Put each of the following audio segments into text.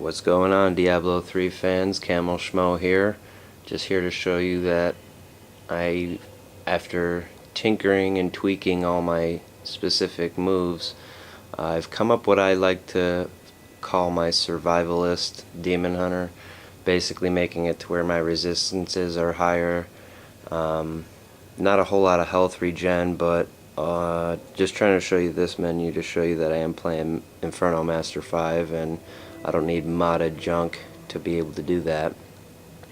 What's going on, Diablo 3 fans? Camel Schmo here. Just here to show you that after tinkering and tweaking all my specific moves, I've come up what I like to call my Survivalist Demon Hunter, basically making it to where my resistances are higher. Not a whole lot of health regen, but just trying to show you this menu to show you that I am playing Inferno Master V, and I don't need modded junk to be able to do that.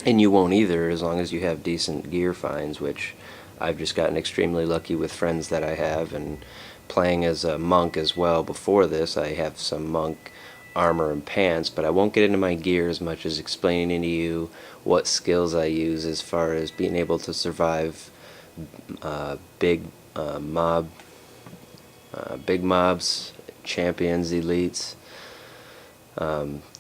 And you won't either, as long as you have decent gear finds, which I've just gotten extremely lucky with friends that I have, and playing as a monk as well. Before this, I have some monk armor and pants, but I won't get into my gear as much as explaining to you what skills I use as far as being able to survive big mobs, champions, elites.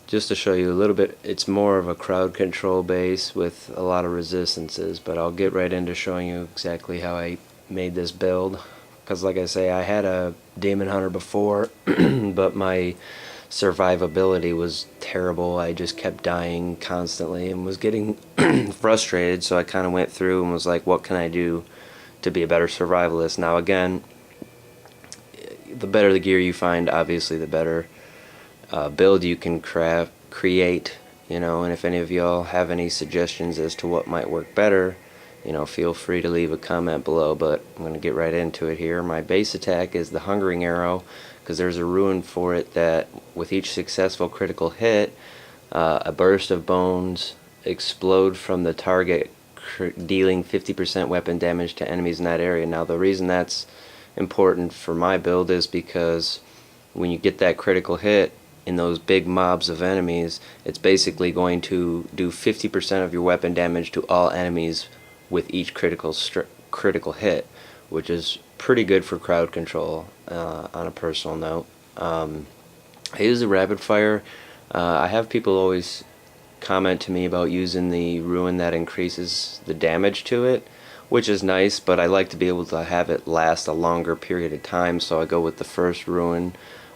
Just to show you a little bit, it's more of a crowd control base with a lot of resistances, but I'll get right into showing you exactly how I made this build, because like I say, I had a Demon Hunter before but my survivability was terrible. I just kept dying constantly and was getting frustrated, so I kind of went through and was like, what can I do to be a better survivalist? Now again, the better the gear you find, obviously the better build you can create, and if any of y'all have any suggestions as to what might work better, feel free to leave a comment below. But I'm going to get right into it here. My base attack is the Hungering Arrow, because there's a rune for it that with each successful critical hit, a burst of bones explode from the target, dealing 50% weapon damage to enemies in that area. Now the reason that's important for my build is because when you get that critical hit in those big mobs of enemies, it's basically going to do 50% of your weapon damage to all enemies with each critical hit, which is pretty good for crowd control. On a personal note, I use the rapid fire. I have people always comment to me about using the rune that increases the damage to it, which is nice, but I like to be able to have it last a longer period of time, so I go with the first rune,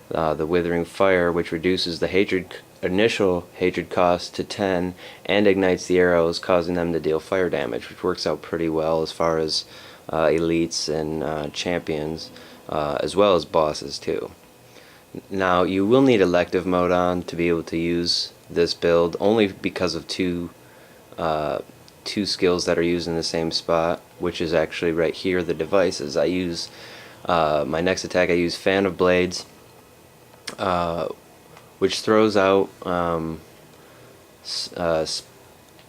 the Withering Fire, which reduces the initial hatred cost to 10 and ignites the arrows, causing them to deal fire damage, which works out pretty well as far as elites and champions, as well as bosses too. Now you will need elective mode on to be able to use this build, only because of two skills that are used in the same spot, which is actually right here, the devices. I use my next attack, I use Fan of Blades, which throws out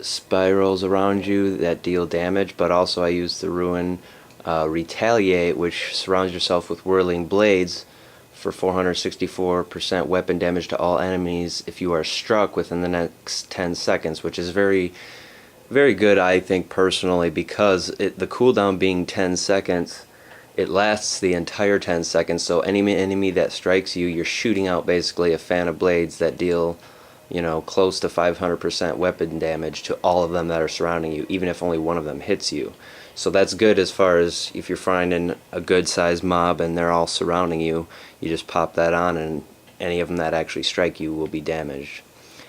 spirals around you that deal damage, but also I use the rune Retaliate, which surrounds yourself with whirling blades for 464% weapon damage to all enemies if you are struck within the next 10 seconds, which is very, very good, I think, personally, because the cooldown being 10 seconds, it lasts the entire 10 seconds, so any enemy that strikes you, you're shooting out basically a fan of blades that deal, close to 500% weapon damage to all of them that are surrounding you, even if only one of them hits you. So that's good as far as if you're finding a good sized mob and they're all surrounding you, you just pop that on and any of them that actually strike you will be damaged.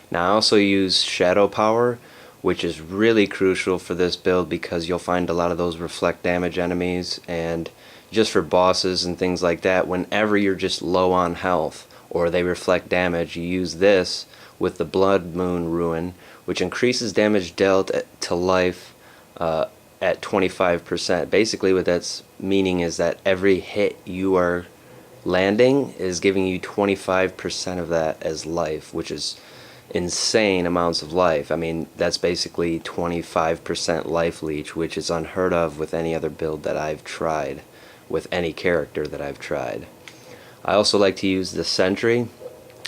Now I also use Shadow Power, which is really crucial for this build because you'll find a lot of those reflect damage enemies, and just for bosses and things like that, whenever you're just low on health or they reflect damage, you use this with the Blood Moon rune, which increases damage dealt to life at 25%. Basically what that's meaning is that every hit you are landing is giving you 25% of that as life, which is insane amounts of life. I mean, that's basically 25% life leech, which is unheard of with any other build that I've tried, with any character that I've tried. I also like to use the Sentry.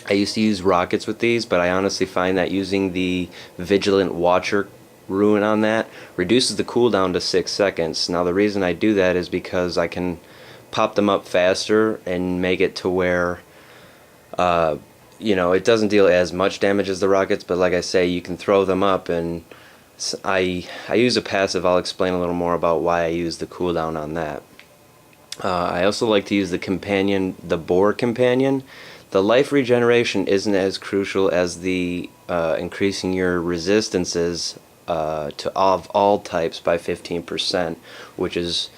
I used to use rockets with these, but I honestly find that using the Vigilant Watcher rune on that reduces the cooldown to 6 seconds. Now the reason I do that is because I can pop them up faster and make it to where it doesn't deal as much damage as the rockets, but like I say, you can throw them up, and I use a passive. I'll explain a little more about why I use the cooldown on that. I also like to use the companion, the Boar Companion. the life regeneration isn't as crucial as the increasing your resistances to all types by 15%, which is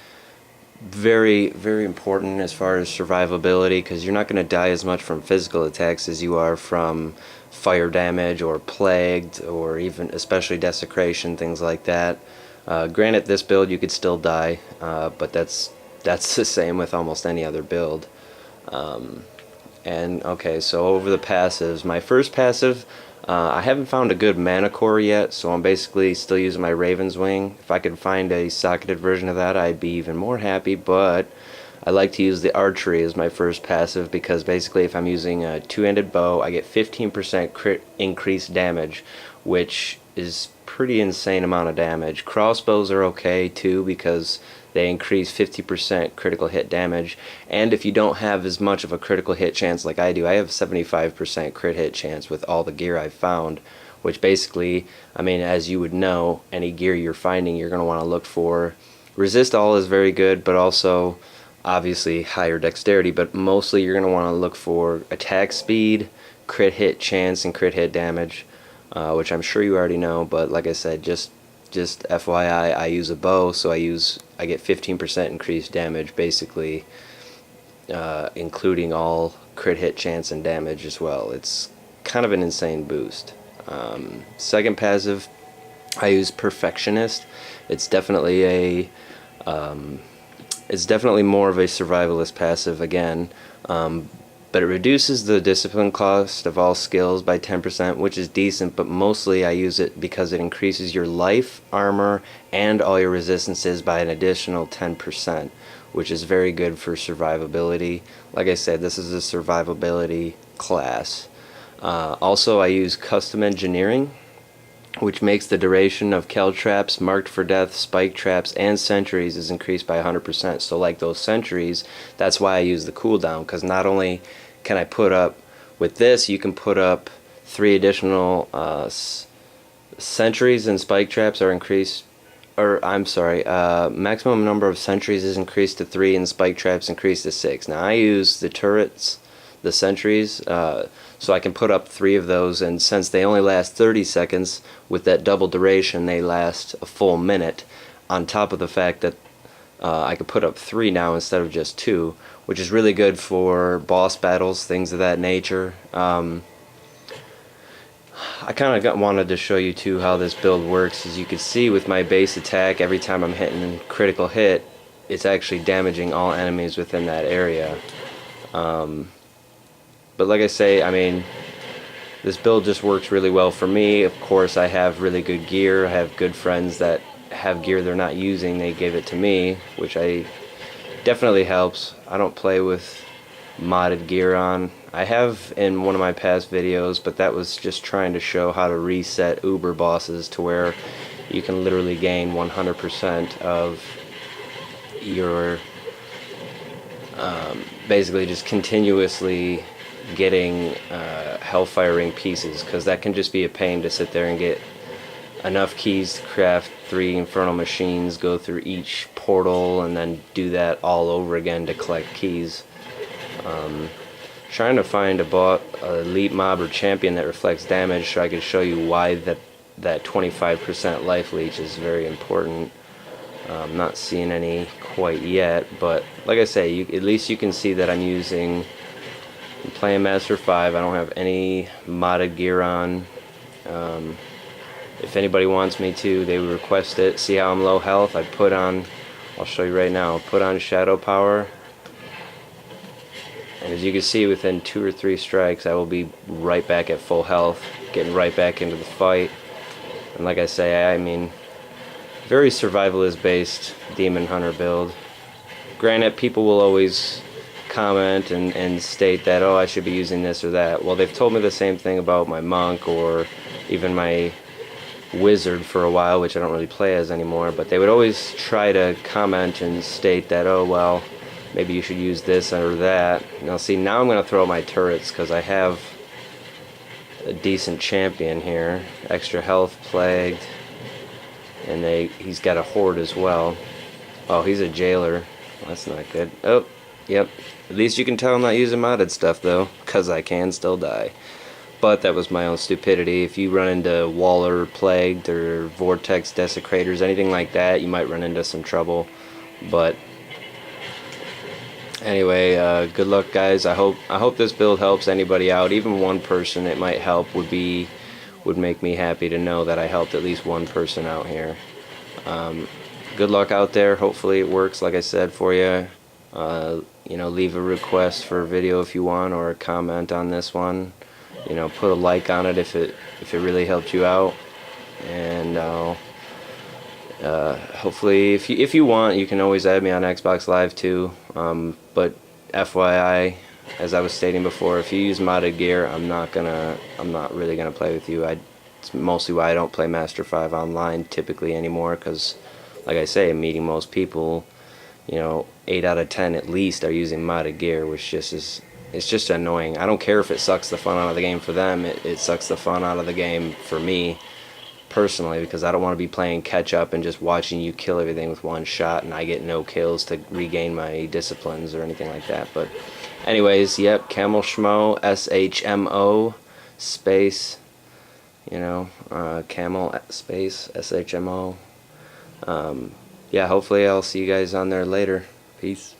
very, very important as far as survivability, because you're not going to die as much from physical attacks as you are from fire damage or plagued, or even especially desecration, things like that. Granted, this build you could still die, but that's the same with almost any other build. And okay, so over the passives, my first passive, I haven't found a good mana core yet, so I'm basically still using my Raven's Wing. If I could find a socketed version of that, I'd be even more happy, but I like to use the archery as my first passive, because basically if I'm using a two-handed bow, I get 15% crit increased damage, which is pretty insane amount of damage. Crossbows are okay too, because they increase 50% critical hit damage, and if you don't have as much of a critical hit chance like I do, I have 75% crit hit chance with all the gear I've found, which basically, I mean, as you would know, any gear you're finding, you're going to want to look for. Resist all is very good, but also obviously higher dexterity, but mostly you're going to want to look for attack speed, crit hit chance, and crit hit damage, which I'm sure you already know, but like I said, just FYI, I use a bow, so I get 15% increased damage, basically, including all crit hit chance and damage as well. It's kind of an insane boost. Second passive, I use Perfectionist. It's definitely more of a survivalist passive again, but it reduces the discipline cost of all skills by 10%, which is decent, but mostly I use it because it increases your life, armor, and all your resistances by an additional 10%, which is very good for survivability. Like I said, this is a survivability class. Also, I use Custom Engineering, which makes the duration of Caltraps, Marked for Death, Spike Traps, and Sentries is increased by 100%. So like those Sentries, that's why I use the cooldown, because not only can I put up, with this you can put up 3 additional Sentries, and Spike Traps are increased, or I'm sorry, maximum number of Sentries is increased to 3 and Spike Traps increased to 6. Now I use the turrets, the Sentries, so I can put up 3 of those, and since they only last 30 seconds, with that double duration they last a full minute, on top of the fact that I could put up 3 now instead of just 2, which is really good for boss battles, things of that nature. I kind of wanted to show you too how this build works. As you can see with my base attack, every time I'm hitting critical hit, it's actually damaging all enemies within that area. But like I say, I mean, this build just works really well for me. Of course, I have really good gear. I have good friends that have gear they're not using. They give it to me, which definitely helps. I don't play with modded gear on. I have in one of my past videos, but that was just trying to show how to reset Uber bosses to where you can literally gain 100% of your basically just continuously getting hellfire ring pieces, because that can just be a pain to sit there and get enough keys to craft 3 infernal machines, go through each portal, and then do that all over again to collect keys. Trying to find a elite mob or champion that reflects damage so I can show you why that 25% life leech is very important. I'm not seeing any quite yet, but like I say, at least you can see that I'm playing Master 5. I don't have any modded gear on. If anybody wants me to, they would request it. See how I'm low health? I'll show you right now. I'll put on Shadow Power, and as you can see, within 2 or 3 strikes I will be right back at full health, getting right back into the fight. And like I say, I mean, very survivalist based demon hunter build. Granted, people will always comment and state that, oh, I should be using this or that. Well, they've told me the same thing about my monk or even my wizard for a while, which I don't really play as anymore, but they would always try to comment and state that, oh, well, maybe you should use this or that. Now see, now I'm going to throw out my turrets because I have a decent champion here. Extra health, plagued, and he's got a horde as well. Oh, he's a jailer. That's not good. Oh, Yep. At least you can tell I'm not using modded stuff though, because I can still die. But that was my own stupidity. If you run into Waller Plagued or Vortex Desecrators, anything like that, you might run into some trouble. But anyway, good luck, guys. I hope this build helps anybody out. Even one person it might help would make me happy to know that I helped at least one person out here. Good luck out there. Hopefully it works, like I said, for you. You know, leave a request for a video if you want, or a comment on this one. You know, put a like on it if it really helped you out. And hopefully, if you want, you can always add me on Xbox Live too. But FYI, as I was stating before, if you use modded gear, I'm not really gonna play with you. It's mostly why I don't play Master V online typically anymore, because, like I say, I'm meeting most people. You know, 8 out of 10 at least are using modded gear, which just is, it's just annoying. I don't care if it sucks the fun out of the game for them. It sucks the fun out of the game for me personally, because I don't want to be playing catch up and just watching you kill everything with one shot and I get no kills to regain my disciplines or anything like that. But anyways, yep, Camel Schmo, SHMO space, you know, Camel space SHMO. Yeah, hopefully I'll see you guys on there later. Peace.